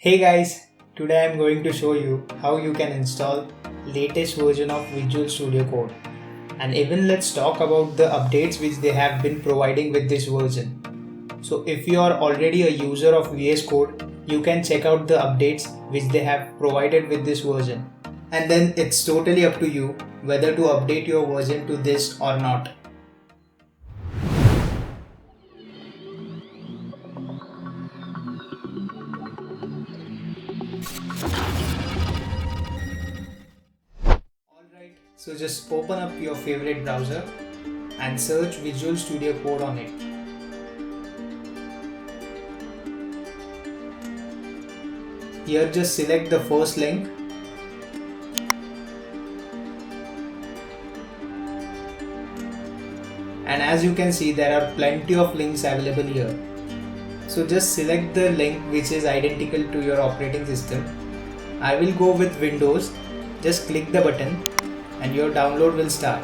Hey guys, today I am going to show you how you can install latest version of Visual Studio Code, and even let's talk about the updates which they have been providing with this version. So if you are already a user of VS Code, you can check out the updates which they have provided with this version, and then it's totally up to you whether to update your version to this or not. Alright, so just open up your favorite browser and search Visual Studio Code on it. Here just select the first link and as you can see there are plenty of links available here. So just select the link which is identical to your operating system. I will go with Windows. Just click the button and your download will start.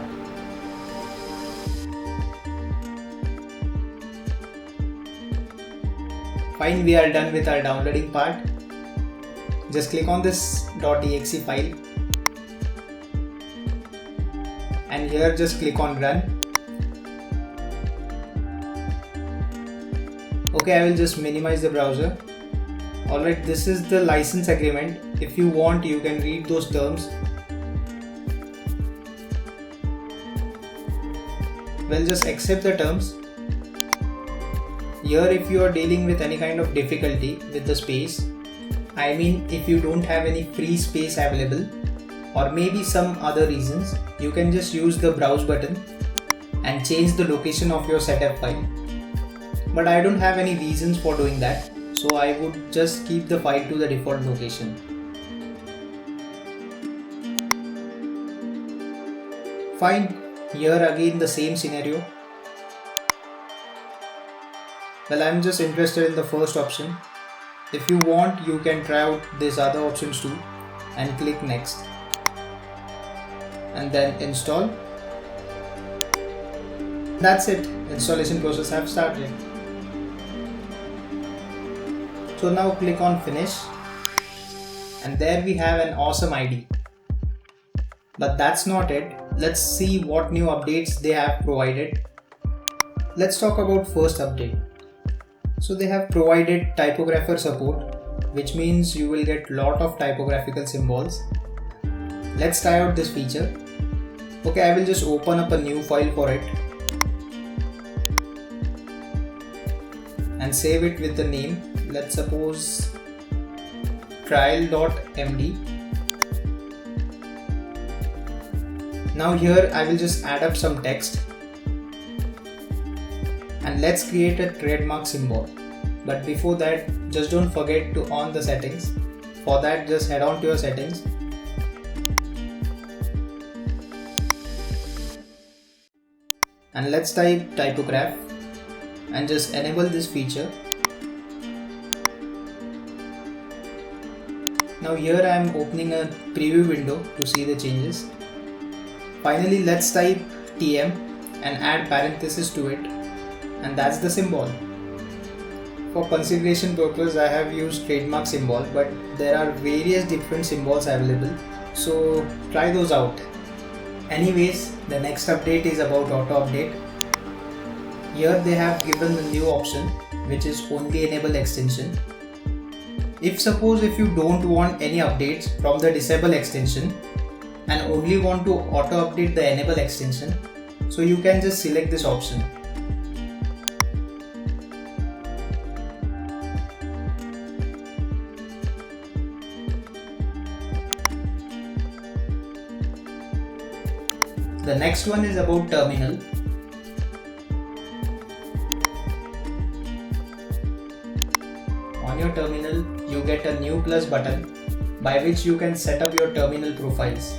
Fine, we are done with our downloading part. Just click on this .exe file and here just click on run. Okay, I will just minimize the browser. Alright, this is the license agreement. If you want, you can read those terms. Well, just accept the terms. Here, if you are dealing with any kind of difficulty with the space, I mean if you don't have any free space available or maybe some other reasons, you can just use the browse button and change the location of your setup file. But I don't have any reasons for doing that, so I would just keep the file to the default location. Fine, here again the same scenario. Well, I'm just interested in the first option. If you want, you can try out these other options too and click next and then install. That's it, installation process have started. So now click on finish and there we have an awesome ID. But that's not it. Let's see what new updates they have provided. Let's talk about first update. So they have provided typographer support, which means you will get lot of typographical symbols. Let's try out this feature. Okay, I will just open up a new file for it and save it with the name. Let's suppose trial.md. Now here I will just add up some text and let's create a trademark symbol. But before that, just don't forget to on the settings. For that, just head on to your settings and let's type typograph and just enable this feature. Now here I am opening a preview window to see the changes. Finally, let's type TM and add parenthesis to it, and that's the symbol. For consideration purpose, I have used trademark symbol, but there are various different symbols available, so try those out. Anyways, the next update is about auto update. Here they have given the new option, which is only enable extension. If you don't want any updates from the disable extension and only want to auto update the enable extension, so you can just select this option. The next one is about terminal. On your terminal, you get a new plus button by which you can set up your terminal profiles.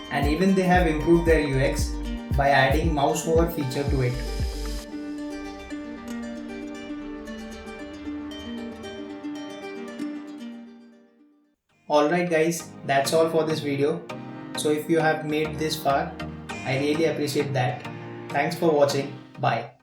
And even they have improved their UX by adding mouse over feature to it. Alright guys, that's all for this video. So if you have made this far, I really appreciate that. Thanks for watching. Bye.